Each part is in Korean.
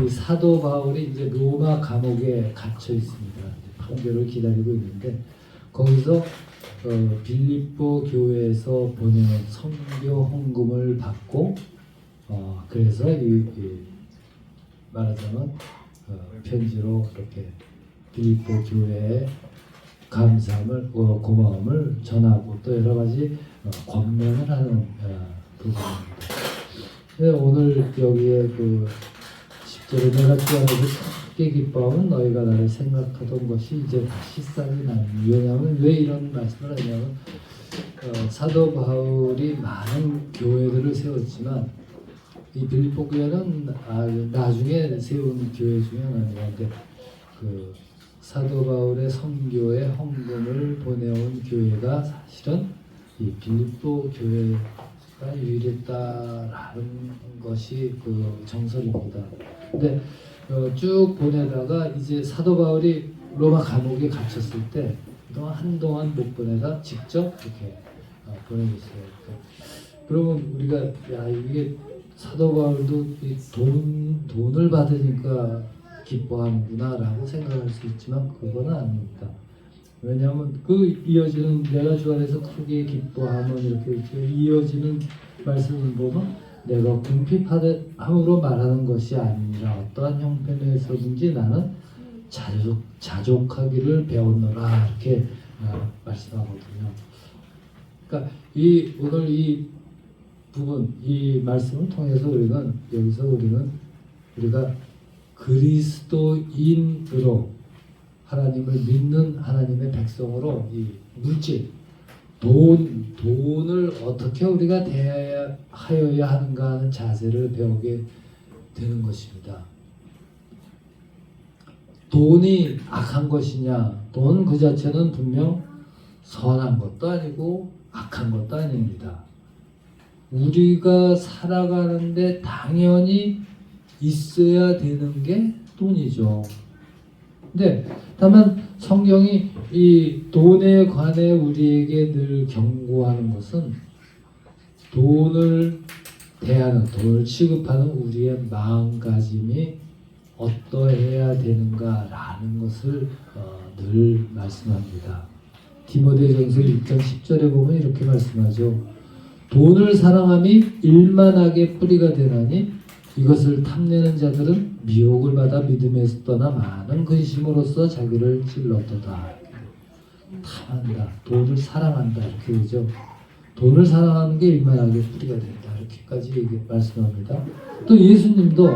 이 사도 바울이 이제 로마 감옥에 갇혀 있습니다. 판결을 기다리고 있는데 거기서 빌립보 교회에서 보내는 선교 헌금을 받고 그래서 이 말하자면 편지로 이렇게 빌립보 교회에 감사함을 고마움을 전하고 또 여러 가지 권면을 하는 부분입니다. 오늘 여기에 그 10절에 내가 주 안에서 크게 기뻐하면 너희가 나를 생각하던 것이 이제 다시 싹이 나니. 왜냐하면 왜 이런 말씀을 하냐면 사도 바울이 많은 교회들을 세웠지만 이 빌립보 교회는 나중에 세운 교회 중에 하나인데 그 사도 바울의 선교에 헌금을 보내온 교회가 사실은 이 빌립보 교회가 유일했다라는 것이 그 정설입니다. 근데 쭉 보내다가 이제 사도 바울이 로마 감옥에 갇혔을 때 그동안 한동안 못 보내다 직접 이렇게 보내고 있어요. 그러면 우리가 야 이게 사도 바울도 이 돈을 받으니까 기뻐하는구나라고 생각할 수 있지만 그건 아닙니다. 왜냐하면 그 이어지는 내가 주 안에서 크게 기뻐하면 이렇게 이어지는 말씀을 보면 내가 궁핍함으로 말하는 것이 아니라 어떠한 형편에서든지 나는 자족하기를 배웠노라 이렇게 말씀하거든요. 그러니까 오늘 이 부분 이 말씀을 통해서 우리가 그리스도인으로 하나님을 믿는 하나님의 백성으로 이 물질 돈을 어떻게 우리가 대하여야 하는가 하는 자세를 배우게 되는 것입니다. 돈이 악한 것이냐? 돈 그 자체는 분명 선한 것도 아니고 악한 것도 아닙니다. 우리가 살아가는데 당연히 있어야 되는 게 돈이죠. 근데 다만 성경이 이 돈에 관해 우리에게 늘 경고하는 것은 돈을 취급하는 우리의 마음가짐이 어떠해야 되는가라는 것을 늘 말씀합니다. 디모데전서 1장 10절에 보면 이렇게 말씀하죠. 돈을 사랑함이 일만하게 뿌리가 되나니 이것을 탐내는 자들은 미혹을 받아 믿음에서 떠나 많은 근심으로써 자기를 찔렀도다. 탐한다. 돈을 사랑한다. 이렇게 되죠. 돈을 사랑하는 게 일만하게 뿌리가 된다. 이렇게까지 말씀합니다. 또 예수님도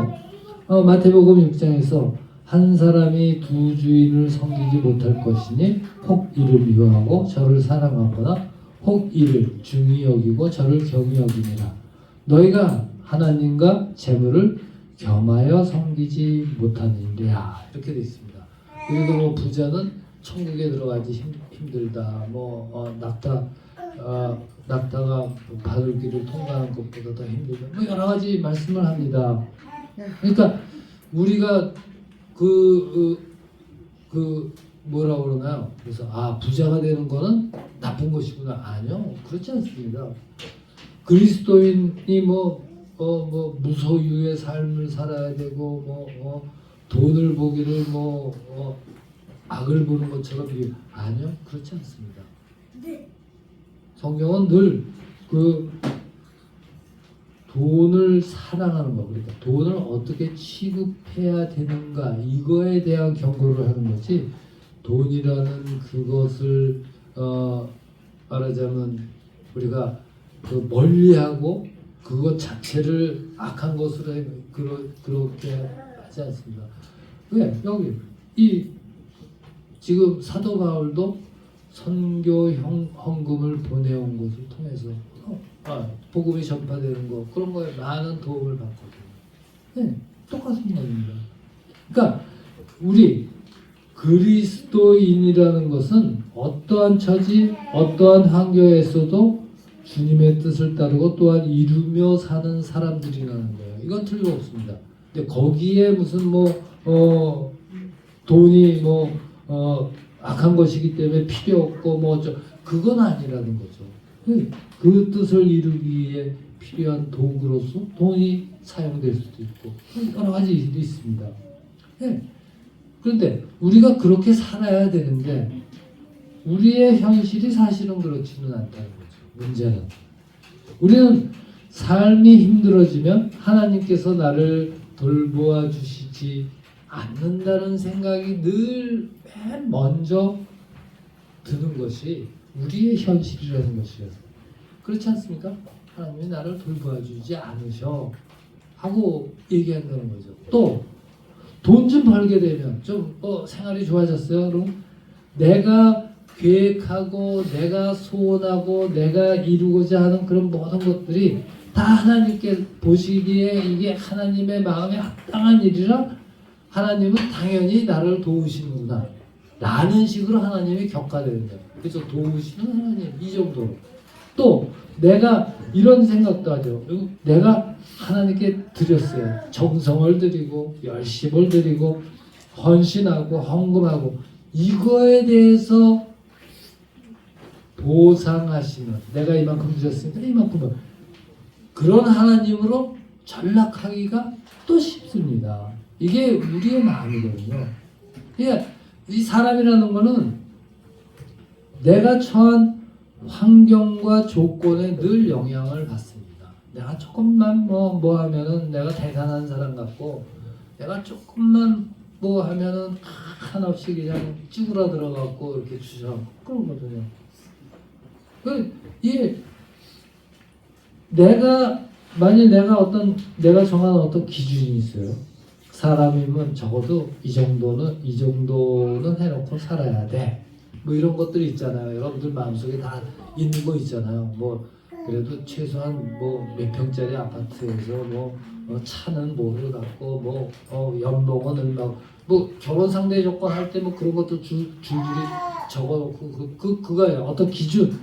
마태복음 6장에서 한 사람이 두 주인을 섬기지 못할 것이니 혹 이를 미워하고 저를 사랑하거나 혹 이를 중히 여기고 저를 경히 여기니라. 너희가 하나님과 재물을 겸하여 섬기지 못하느니라. 이렇게 되어 있습니다. 그리고 부자는 천국에 들어가기 힘들다. 낙타가 바늘길을 통과하는 것보다 더 힘들다. 여러 가지 말씀을 합니다. 그러니까 우리가 뭐라고 그러나요? 그래서 부자가 되는 거는 나쁜 것이구나. 아니요, 그렇지 않습니다. 그리스도인이 무소유의 삶을 살아야 되고 돈을 보기를 악을 보는 것처럼 아니요, 그렇지 않습니다. 성경은 늘 돈을 사랑하는 거, 그러니까 돈을 어떻게 취급해야 되는가 이거에 대한 경고를 하는 거지. 돈이라는 그것을 말하자면 우리가 멀리하고 그것 자체를 악한 것으로 그렇게 하지 않습니다. 왜? 여기 지금 사도 바울도 선교 헌금을 보내온 것을 통해서 복음이 전파되는 거 그런 거에 많은 도움을 받거든요. 네, 똑같은 겁니다. 그러니까 우리 그리스도인이라는 것은 어떠한 처지, 어떠한 환경에서도 주님의 뜻을 따르고 또한 이루며 사는 사람들이라는 거예요. 이건 틀림없습니다. 근데 거기에 무슨 돈이 악한 것이기 때문에 필요 없고 그건 아니라는 거죠. 그 뜻을 이루기 위해 필요한 도구로서 돈이 사용될 수도 있고 여러 가지 일이 있습니다. 네. 그런데 우리가 그렇게 살아야 되는데 우리의 현실이 사실은 그렇지는 않다는 거죠. 문제는 우리는 삶이 힘들어지면 하나님께서 나를 돌보아 주시지 않는다는 생각이 늘 맨 먼저 드는 것이 우리의 현실이라는 것이에요. 그렇지 않습니까? 하나님이 나를 돌보아 주지 않으셔 하고 얘기한다는 거죠. 또 돈 좀 벌게 되면 좀 생활이 좋아졌어요. 그럼 내가 계획하고 내가 소원하고 내가 이루고자 하는 그런 모든 것들이 다 하나님께 보시기에 이게 하나님의 마음에 합당한 일이라 하나님은 당연히 나를 도우시는구나 라는 식으로 하나님이 격화되는 거예요. 그래서 도우시는 하나님 이 정도로. 또 내가 이런 생각도 하죠. 내가 하나님께 드렸어요. 정성을 드리고 열심을 드리고 헌신하고 헌금하고 이거에 대해서 보상하시는 내가 이만큼 드렸으니까 이만큼은 그런 하나님으로 전락하기가 또 쉽습니다. 이게 우리의 마음이거든요. 그러니까 이 사람이라는 거는 내가 처한 환경과 조건에 늘 영향을 받습니다. 내가 조금만 뭐 하면은 내가 대단한 사람 같고 내가 조금만 뭐 하면은 한없이 그냥 찌그러 들어가고 이렇게 주저 그런 거거든요. 이 만약 내가 정한 어떤 기준이 있어요. 사람이면 적어도 이 정도는 해놓고 살아야 돼. 뭐 이런 것들이 있잖아요. 여러분들 마음속에 다 있는 거 있잖아요. 뭐 그래도 최소한 뭐 몇 평짜리 아파트에서 차는 뭐를 갖고 연봉은 얼마 뭐 결혼 상대 조건 할 때 뭐 그런 것도 줄줄이 적어놓고 그거예요. 어떤 기준.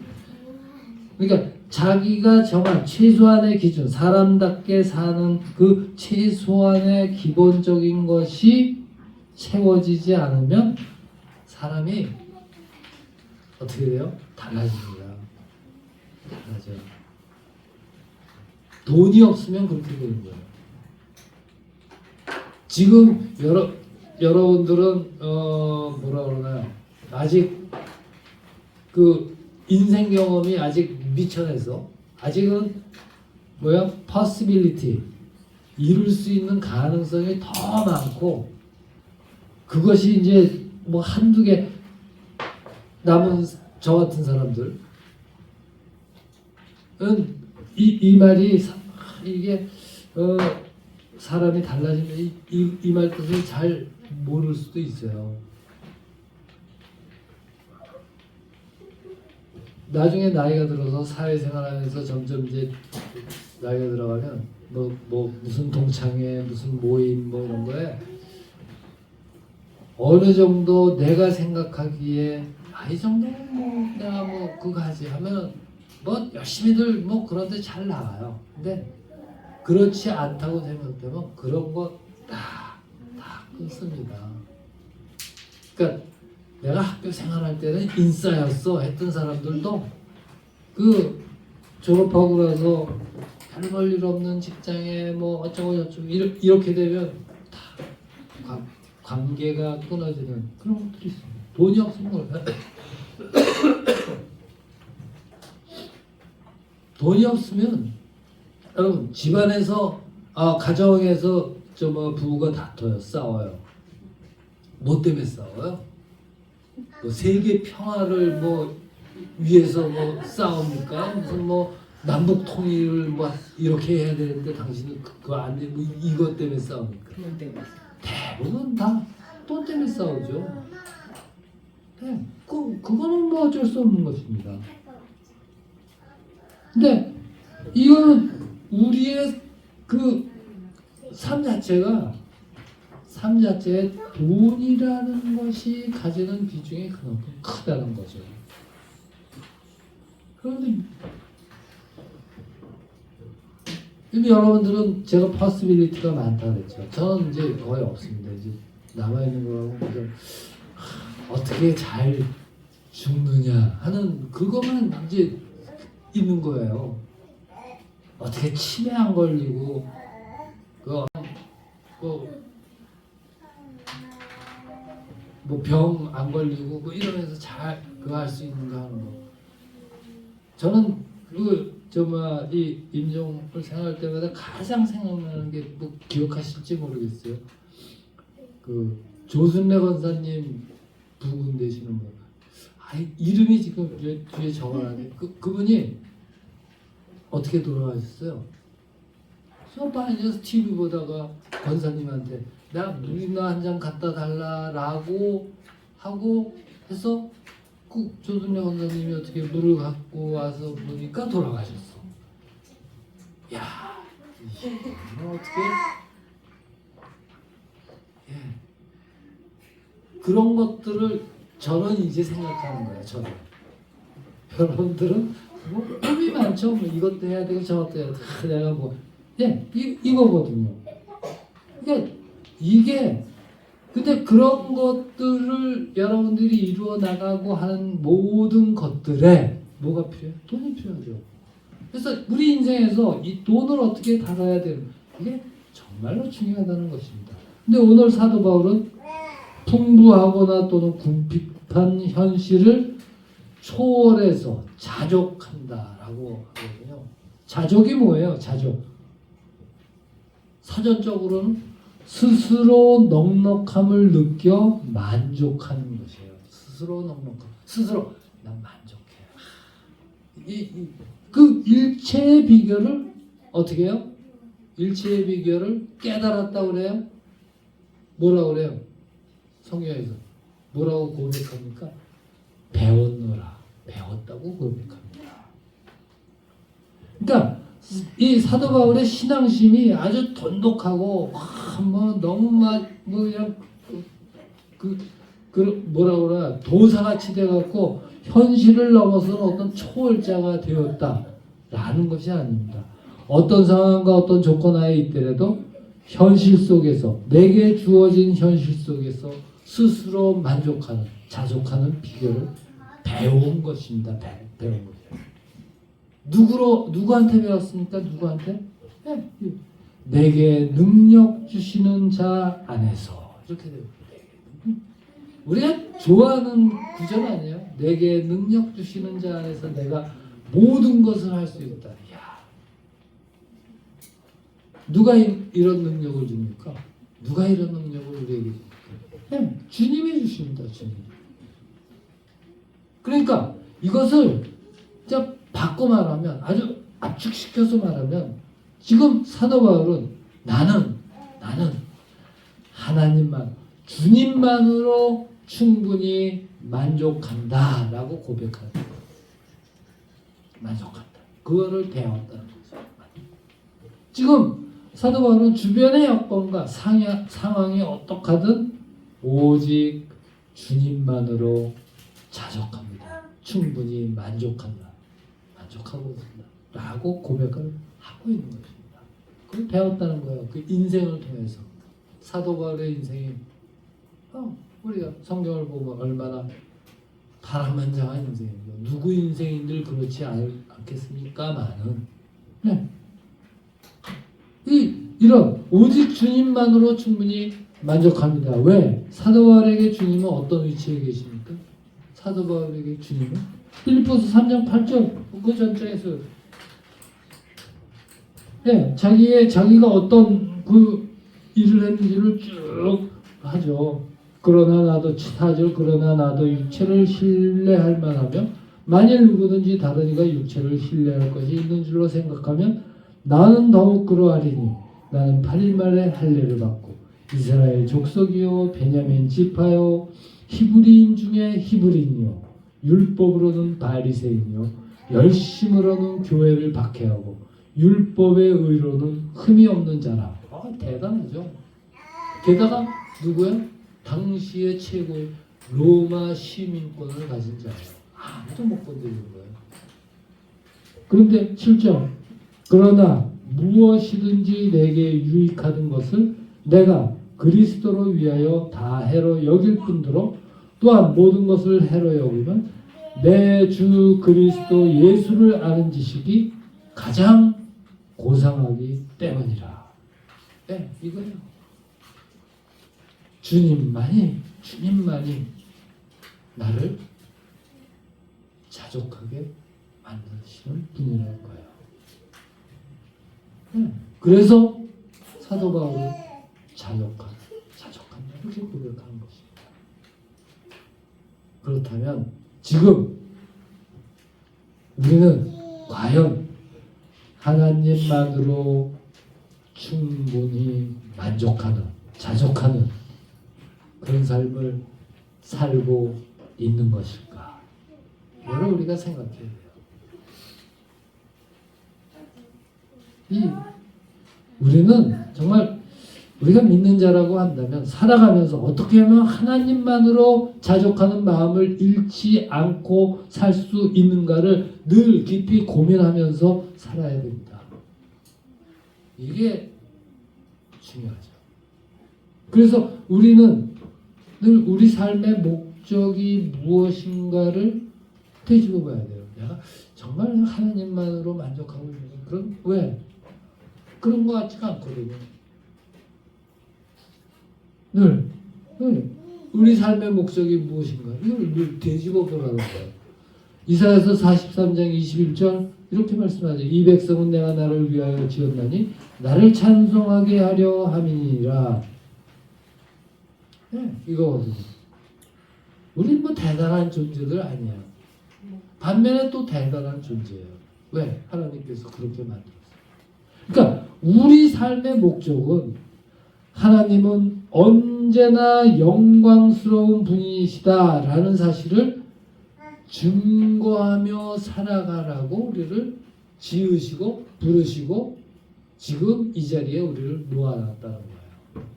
그러니까 자기가 정한 최소한의 기준, 사람답게 사는 그 최소한의 기본적인 것이 채워지지 않으면 사람이 어떻게 돼요? 달라집니다. 달라져요. 돈이 없으면 그렇게 되는 거예요. 지금 여러분들은 뭐라 그러나요? 아직 그 인생 경험이 아직 미천해서 아직은 possibility 이룰 수 있는 가능성이 더 많고 그것이 이제 뭐 한두 개 남은 저 같은 사람들은 이 말이 이게 사람이 달라지면 이 말 뜻을 잘 모를 수도 있어요. 나중에 나이가 들어서 사회생활하면서 점점 이제 나이가 들어가면 무슨 동창회 무슨 모임 이런 거에 어느 정도 내가 생각하기에 이 정도는 내가 그거 하지 하면 열심히들 그런데 잘 나가요. 근데 그렇지 않다고 생각되면 그런 거 다 끊습니다. 그러니까 내가 학교 생활할 때는 인싸였어 했던 사람들도 그 졸업하고 나서 별 볼 일 없는 직장에 어쩌고 저쩌고 이렇게 되면 다 관계가 끊어지는 그런 것들이 있습니다. 돈이 없으면 그래요. 돈이 없으면 여러분 집안에서 가정에서 부부가 다퉈요. 싸워요. 뭐 때문에 싸워요? 세계 평화를 위해서 싸웁니까? 무슨 남북 통일을 이렇게 해야 되는데 당신은 그거 안 돼. 이것 때문에 싸웁니까? 대부분 다 돈 때문에 싸우죠. 네, 그거는 어쩔 수 없는 것입니다. 근데 이거는 우리의 그 삶 자체에 돈이라는 것이 가지는 비중이 그만큼 크다는 거죠. 그런데 여러분들은 제가 퍼시빌리티가 많다 그랬죠. 저는 이제 거의 없습니다. 이제 남아있는 거하고 어떻게 잘 죽느냐 하는 그것만 이제 있는 거예요. 어떻게 치매 안 걸리고 뭐 병 안 걸리고 뭐 이러면서 잘 그거 할 수 있는가 하는 거. 저는 이 임종을 생각할 때마다 가장 생각나는 게 뭐 기억하실지 모르겠어요. 그 조순래 권사님 부군 되시는 분. 이름이 지금 뒤에 적어놨네. 그분이 어떻게 돌아가셨어요? 소파에 앉아서 TV 보다가 권사님한테 나 물이나 한 잔 갖다 달라라고 하고 해서 그 조순래 권사님이 어떻게 물을 갖고 와서 보니까 돌아가셨어. 야, 이거 어떻게? 예. 그런 것들을 저는 이제 생각하는 거예요. 저는. 여러분들은 뭐 꿈이 많죠. 뭐 이것도 해야 되고 저것도 해야 되고 내가 뭐 이거거든요. 이게 근데 그런 것들을 여러분들이 이루어 나가고 하는 모든 것들에 뭐가 필요해요? 돈이 필요하죠. 그래서 우리 인생에서 이 돈을 어떻게 다뤄야 되는 이게 정말로 중요하다는 것입니다. 근데 오늘 사도 바울은 풍부하거나 또는 궁핍한 현실을 초월해서 자족한다라고 하거든요. 자족이 뭐예요? 자족. 사전적으로는 스스로 넉넉함을 느껴 만족하는 것이에요. 스스로 넉넉함. 스스로 난 만족해. 그 일체의 비결을 어떻게 해요? 일체의 비결을 깨달았다고 그래요? 뭐라고 그래요? 성경에서 뭐라고 고백합니까? 배웠노라. 배웠다고 고백합니다. 그러니까 이 사도 바울의 신앙심이 아주 돈독하고 뭐 너무 그냥 뭐라 그래 도사같이 돼갖고 현실을 넘어서는 어떤 초월자가 되었다라는 것이 아닙니다. 어떤 상황과 어떤 조건 하에 있더라도 현실 속에서 내게 주어진 현실 속에서 스스로 만족하는 자족하는 비결을 배운 것입니다. 배운 거죠. 누구한테 배웠습니까? 누구한테? 네. 내게 능력 주시는 자 안에서 이렇게 돼요. 우리가 좋아하는 구절 아니에요? 내게 능력 주시는 자 안에서 내가 모든 것을 할 수 있다. 야, 누가 이런 능력을 줍니까? 누가 이런 능력을 우리에게 줍니까? 네, 주님이 주십니다. 주님. 그러니까 이것을 진짜 바꿔 말하면 아주 압축시켜서 말하면 지금 사도 바울은 나는 하나님만 주님만으로 충분히 만족한다라고 고백하는 거예요. 만족한다. 그거를 배웠다는 거죠. 지금 사도 바울은 주변의 여건과 상황이 어떡하든 오직 주님만으로 자족합니다. 충분히 만족한다. 만족하고 있습니다. 라고 고백을 하고 있는 것입니다. 그걸 배웠다는 거예요. 그 인생을 통해서. 사도 바울의 인생이 우리가 성경을 보면 얼마나 파란만장한 인생입니다. 누구 인생인들 그렇지 않겠습니까만은 네. 이런 오직 주님만으로 충분히 만족합니다. 왜? 사도 바울에게 주님은 어떤 위치에 계십니까? 사도 바울에게 주님은 빌립보서 3장 8절 그 전장에서 네, 자기가 어떤 그 일을 했는지를 쭉 하죠. 그러나 나도 육체를 신뢰할 만하며 만일 누구든지 다른 이가 육체를 신뢰할 것이 있는 줄로 생각하면 나는 더욱 그러하리니 나는 8일 만에 할례를 받고 이스라엘 족속이요 베냐민 지파요 히브리인 중에 히브리인이요 율법으로는 바리새인이요 열심으로는 교회를 박해하고 율법의 의로는 흠이 없는 자라. 대단하죠. 게다가 누구야? 당시의 최고의 로마 시민권을 가진 자예요. 아무도 못 건드리는 거예요. 그런데 7절 그러나 무엇이든지 내게 유익하는 것을 내가 그리스도로 위하여 다 해로 여길 뿐더러 또한 모든 것을 해로 여기면 내 주 그리스도 예수를 아는 지식이 가장 고상하기 때문이라. 네, 이거예요. 주님만이 나를 자족하게 만드시는 분이랄 거예요. 그래서 사도 바울은 자족한다 이렇게 고백하는 것입니다. 그렇다면 지금 우리는 과연 하나님만으로 충분히 만족하는, 자족하는 그런 삶을 살고 있는 것일까? 이걸 우리가 생각해야 돼요. 우리는 정말 우리가 믿는 자라고 한다면 살아가면서 어떻게 하면 하나님만으로 자족하는 마음을 잃지 않고 살 수 있는가를 늘 깊이 고민하면서 살아야 됩니다. 이게 중요하죠. 그래서 우리는 늘 우리 삶의 목적이 무엇인가를 되짚어 봐야 돼요. 내가 정말 하나님만으로 만족하고 있는 그런 왜? 그런 것 같지가 않거든요. 늘 우리 삶의 목적이 무엇인가 이걸 늘 되짚어 보라는 거예요. 이사야서 43장 21절 이렇게 말씀하죠. 이 백성은 내가 나를 위하여 지었나니 나를 찬송하게 하려 함이니라. 이거거든요. 우린 뭐 대단한 존재들 아니야. 반면에 또 대단한 존재예요. 왜? 하나님께서 그렇게 만들었어요. 그러니까 우리 삶의 목적은 하나님은 언제나 영광스러운 분이시다라는 사실을 증거하며 살아가라고 우리를 지으시고 부르시고 지금 이 자리에 우리를 놓아놨다는 거예요.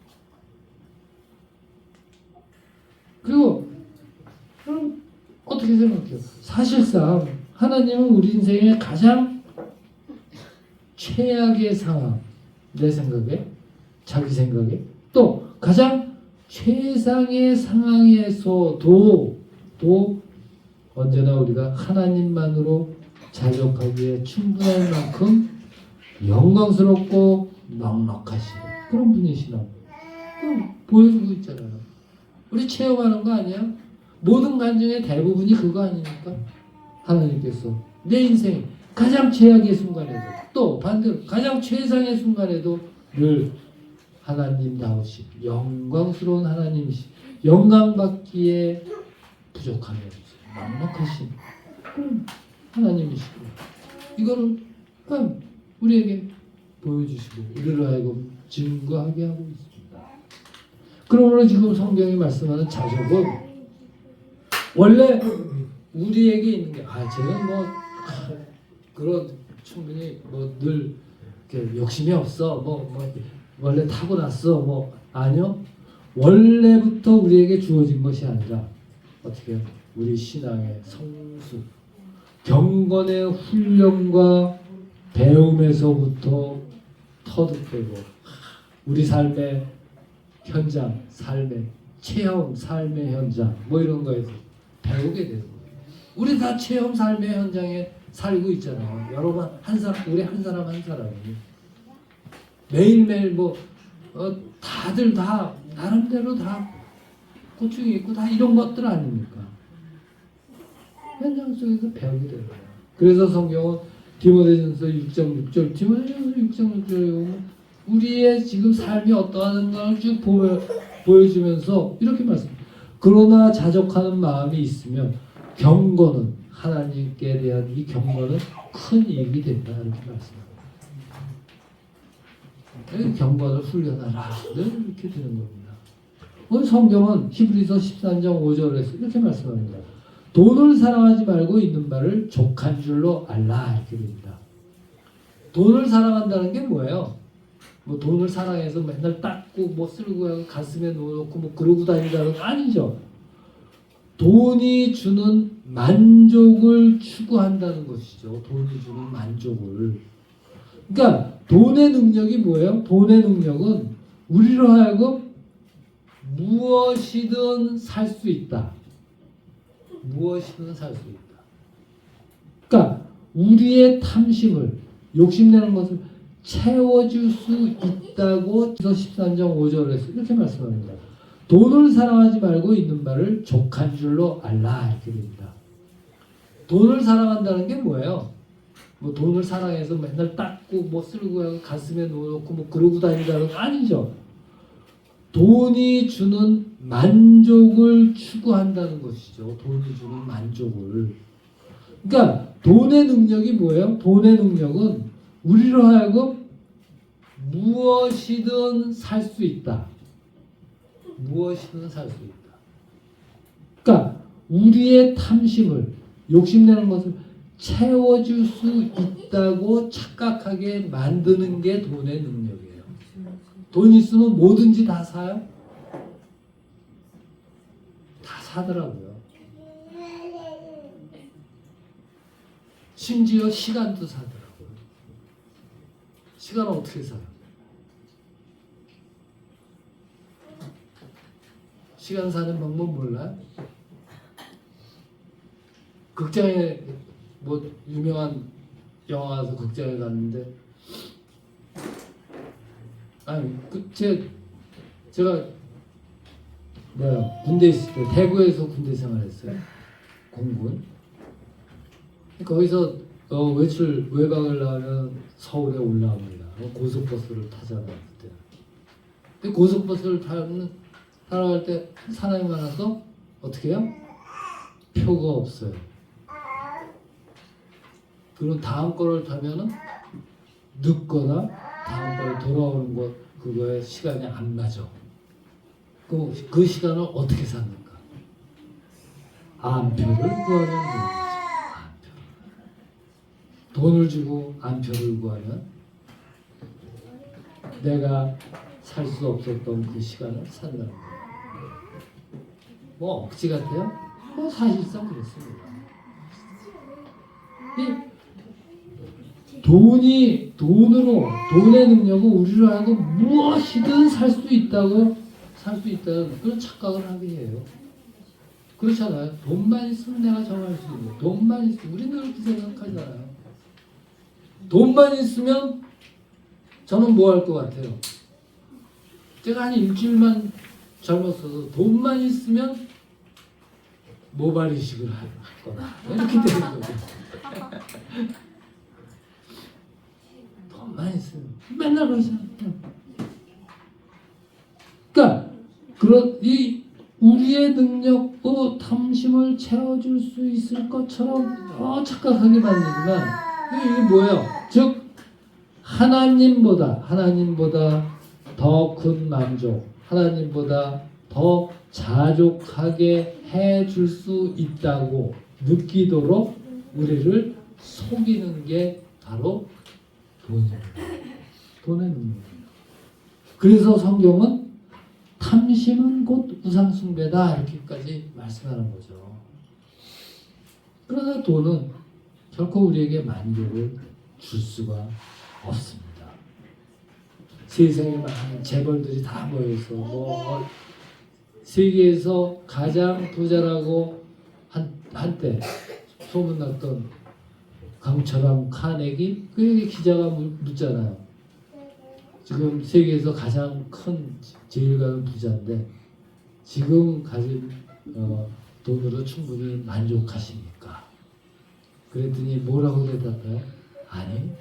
그리고 그럼 어떻게 생각해요? 사실상 하나님은 우리 인생의 가장 최악의 상황, 내 생각에, 자기 생각에, 또 가장 최상의 상황에서도 언제나 우리가 하나님만으로 자족하기에 충분할 만큼 영광스럽고 넉넉하신 그런 분이시라고 보여주고 있잖아요. 우리 체험하는 거 아니야? 모든 간증의 대부분이 그거 아닙니까? 하나님께서 내 인생 가장 최악의 순간에도 또 반대로 가장 최상의 순간에도 늘 하나님다우신 영광스러운 하나님이신 영광받기에 부족함이 없어요. 넉넉하신 그런 하나님이시고 이거를 우리에게 보여주시고 우리를 하여금 증거하게 하고 있습니다. 그러므로 지금 성경이 말씀하는 자족은 원래 우리에게 있는 게 쟤는 뭐 그런 충분히 뭐 늘 욕심이 없어 뭐 원래 타고났어 아니요. 원래부터 우리에게 주어진 것이 아니라 어떻게 해요? 우리 신앙의 성수 경건의 훈련과 배움에서부터 터득되고 우리 삶의 현장, 삶의 체험, 삶의 현장 이런 거에서 배우게 되는 거예요. 우리 다 체험, 삶의 현장에 살고 있잖아요. 여러분 우리 한 사람이 매일매일 다들 다 나름대로 다 고충이 있고 다 이런 것들 아닙니까? 현장 속에서 배우게 되는 거예요. 그래서 성경은 디모데전서 6.6절 디모데전서 6.6절에 보면 우리의 지금 삶이 어떠한 걸 쭉 보여주면서 이렇게 말씀합니다. 그러나 자족하는 마음이 있으면 경건은 하나님께 대한 이 경건은 큰 이익이 된다 이렇게 말씀합니다. 경건을 훈련하라 이렇게 되는 겁니다. 오늘 성경은 히브리서 13장 5절에서 이렇게 말씀합니다. 돈을 사랑하지 말고 있는 바를 족한 줄로 알라 이렇게 됩니다. 돈을 사랑한다는 게 뭐예요? 돈을 사랑해서 맨날 닦고 쓸고 가슴에 넣어놓고 그러고 다닌다는 거 아니죠. 돈이 주는 만족을 추구한다는 것이죠. 돈이 주는 만족을. 그러니까 돈의 능력이 뭐예요? 돈의 능력은 우리로 하여금 무엇이든 살 수 있다. 무엇이든 살 수 있다. 그러니까 우리의 탐심을 욕심내는 것을 채워줄 수 있다고 13장 5절에서 이렇게 말씀합니다. 돈을 사랑하지 말고 있는 바를 족한 줄로 알라 이렇게 됩니다. 돈을 사랑한다는 게 뭐예요? 뭐 돈을 사랑해서 맨날 닦고 뭐 쓸고 가슴에 넣어놓고 뭐 그러고 다닌다는 거 아니죠. 돈이 주는 만족을 추구한다는 것이죠. 돈이 주는 만족을. 그러니까 돈의 능력이 뭐예요? 돈의 능력은 우리로 하여금 무엇이든 살 수 있다. 무엇이든 살 수 있다. 그러니까 우리의 탐심을 욕심내는 것을 채워줄 수 있다고 착각하게 만드는 게 돈의 능력이에요. 돈 있으면 뭐든지 다 사요? 다 사더라고요. 심지어 시간도 사더라고요. 시간은 어떻게 사요? 시간 사는 방법 몰라요? 극장에 뭐 유명한 영화 와서 극장에 갔는데 아니 제가 군대 있을 때 대구에서 군대 생활했어요. 공군. 거기서 외박을 나가면 서울에 올라옵니다. 고속버스를 타잖아요. 그때. 근데 고속버스를 타러 갈 때 사람이 많아서 어떻게 해요? 표가 없어요. 그럼 다음 거를 타면은 늦거나 다음 거를 돌아오는 것 그거에 시간이 안 맞아. 그럼 그 시간을 어떻게 샀는가? 안표를 구하면 되는 거죠. 안표. 돈을 주고 안표를 구하면 내가 살 수 없었던 그 시간을 산다는 거예요. 뭐 억지 같아요? 뭐 사실상 그렇습니다. 돈의 능력은 우리로 하여금 무엇이든 살 수 있다는 그런 착각을 하게 해요. 그렇잖아요. 돈만 있으면 내가 정할 수 있는. 돈만 있으면 우리는 그렇게 생각하잖아요. 돈만 있으면 저는 뭐 할 것 같아요? 제가 한 일주일만 젊었어도 돈만 있으면 모발 이식을 할 거다. 이렇게 되는 거죠. 돈만 있으면 맨날 그러잖아요. 그러니까 우리의 능력으로 탐심을 채워줄 수 있을 것처럼 착각하게 만들지만 이게 뭐예요? 즉 하나님보다 더 큰 만족, 하나님보다 더 자족하게 해줄 수 있다고 느끼도록 우리를 속이는 게 바로 돈의 능력이에요. 그래서 성경은 탐심은 곧 우상숭배다 이렇게까지 말씀하는 거죠. 그러나 돈은 결코 우리에게 만족을 줄 수가 없습니다. 세상에 많은 재벌들이 다 모여서 세계에서 가장 부자라고 한때 소문났던 강철암 카네기 그 기자가 묻잖아요. 지금 세계에서 가장 큰 제일 가는 부자인데 지금 가진 돈으로 충분히 만족하십니까? 그랬더니 뭐라고 대답해요? 아니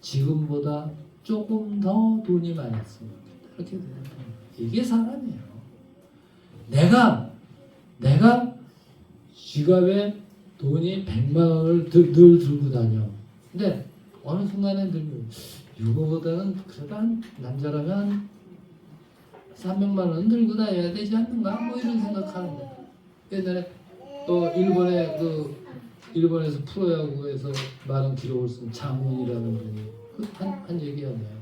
지금보다 조금 더 돈이 많았으면 좋겠다. 이렇게 대답합니다. 이게 사람이에요. 내가 지갑에 돈이 100만 원을 늘 들고 다녀. 근데 어느 순간에 들면 이거보다는 그래도 한 남자라면 300만 원 들고 다녀야 되지 않는가? 뭐 이런 생각하는데 옛날에 또 일본에서 프로야구에서 많은 기록을 쓴 장훈이라는 분이 한 얘기하네요.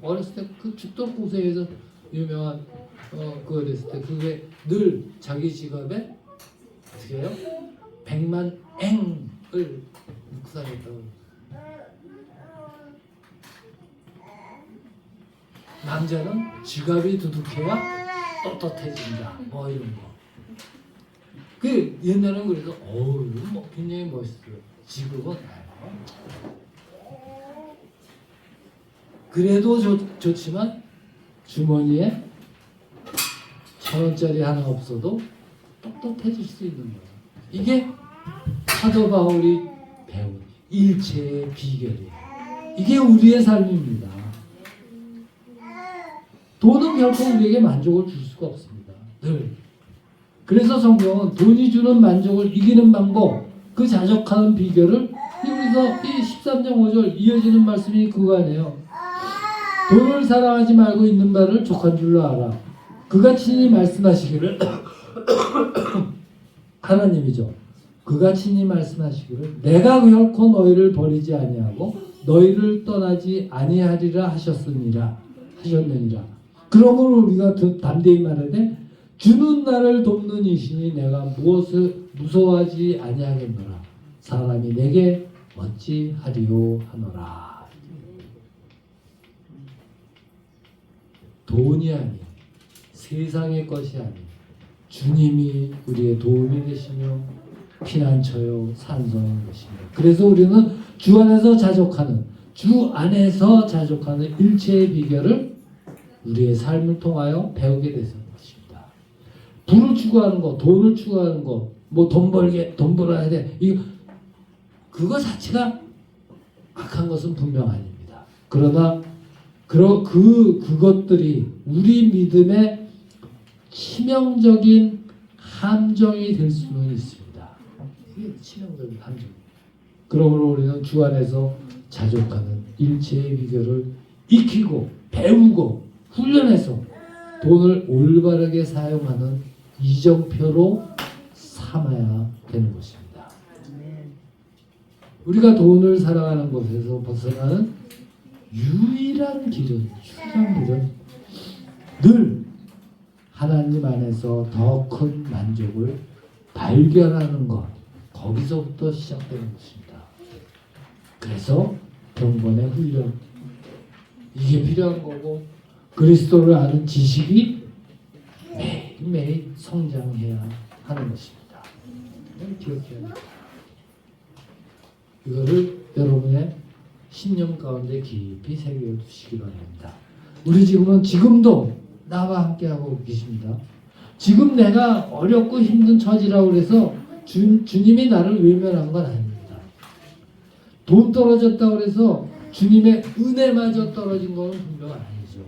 어렸을 때 그 죽도록 고생해서 유명한 그거 됐을 때 그게 늘 자기 지갑에 어떻게 해요? 100만 앵을 넣고 다녔다고. 남자는 지갑이 두둑해야 떳떳해진다. 뭐 이런 거. 그 옛날에는 그래서 뭐 굉장히 멋있어요. 지금은 그래도 좋지만 주머니에 1,000원짜리 하나 없어도 떳떳해질 수 있는 거예요. 이게 사도 바울이 배운 일체의 비결이에요. 이게 우리의 삶입니다. 돈은 결코 우리에게 만족을 줄 수가 없습니다. 늘. 그래서 성경은 돈이 주는 만족을 이기는 방법, 그 자족하는 비결을 여기서 이 13장 5절 이어지는 말씀이 그거 아니에요. 돈을 사랑하지 말고 있는 바를 족한 줄로 알아. 그가 친히 말씀하시기를 하나님이죠. 그가 친히 말씀하시기를 내가 결코 너희를 버리지 아니하고 너희를 떠나지 아니하리라 하셨느니라. 그러므로 우리가 담대히 말하되 주는 나를 돕는 이시니 내가 무엇을 무서워하지 아니하겠노라. 사람이 내게 어찌하리요 하노라. 돈이 아닌 세상의 것이 아닌 주님이 우리의 도움이 되시며 피난처요 산성인 것입니다. 그래서 우리는 주 안에서 자족하는 일체의 비결을 우리의 삶을 통하여 배우게 되는 것입니다. 부를 추구하는 것, 돈을 추구하는 것, 뭐 돈 벌어야 돼. 그거 자체가 악한 것은 분명 아닙니다. 그러나 그것들이 우리 믿음의 치명적인 함정이 될 수는 있습니다. 이게 치명적인 함정. 그러므로 우리는 주 안에서 자족하는 일체의 비결을 익히고 배우고 훈련해서 돈을 올바르게 사용하는 이정표로 삼아야 되는 것입니다. 우리가 돈을 사랑하는 것에서 벗어나는 유일한 길은 늘 하나님 안에서 더 큰 만족을 발견하는 것, 거기서부터 시작되는 것입니다. 그래서 경건의 훈련, 이게 필요한 거고, 그리스도를 아는 지식이 매일매일 성장해야 하는 것입니다. 기억해야 합니다. 이거를 여러분의 신념 가운데 깊이 새겨 두시기 바랍니다. 우리 지금도 나와 함께하고 계십니다. 지금 내가 어렵고 힘든 처지라고 해서 주님이 나를 외면한 건 아닙니다. 돈 떨어졌다고 해서 주님의 은혜마저 떨어진 건 분명 아니죠.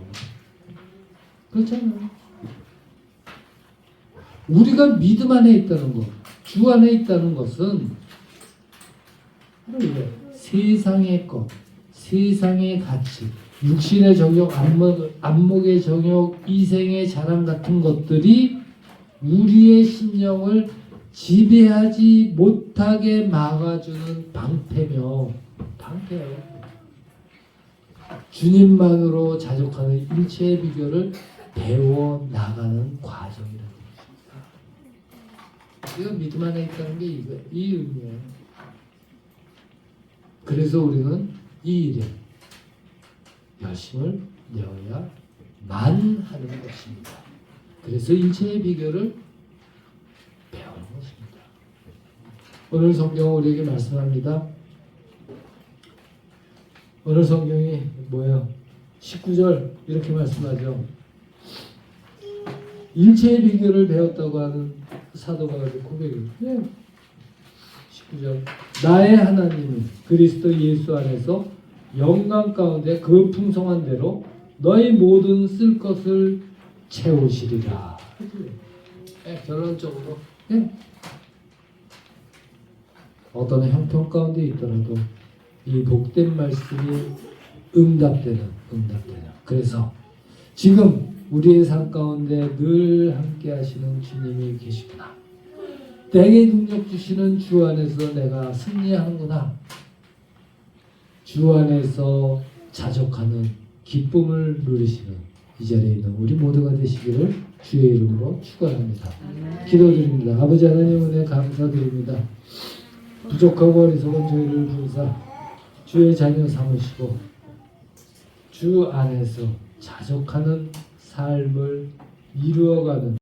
그렇잖아요. 우리가 믿음 안에 있다는 것, 주 안에 있다는 것은 세상의 것, 세상의 가치, 육신의 정욕, 안목의 정욕, 이생의 자랑 같은 것들이 우리의 심령을 지배하지 못하게 막아주는 방패예요. 주님만으로 자족하는 일체의 비결을 배워 나가는 과정이라는 것입니다. 우리가 믿음 안에 있다는 게 이 의미예요. 그래서 우리는 이 일에 열심을 내어야만 하는 것입니다. 그래서 일체의 비결을 배우는 것입니다. 오늘 성경은 우리에게 말씀합니다. 오늘 성경이 뭐예요? 19절 이렇게 말씀하죠. 일체의 비결을 배웠다고 하는 사도가 고백을 해요. 19절 나의 하나님이 그리스도 예수 안에서 영광 가운데 그 풍성한 대로 너희 모든 쓸 것을 채우시리라. 결론적으로 어떤 형편 가운데 있더라도 이 복된 말씀이 응답되는. 그래서 지금 우리의 삶 가운데 늘 함께 하시는 주님이 계시구나. 내게 능력 주시는 주 안에서 내가 승리하는구나. 주 안에서 자족하는 기쁨을 누리시는 이 자리에 있는 우리 모두가 되시기를 주의 이름으로 축원합니다. 기도드립니다. 아버지 하나님 은혜 감사드립니다. 부족하고 어리석은 저희를 부르사 주의 자녀 삼으시고 주 안에서 자족하는 삶을 이루어가는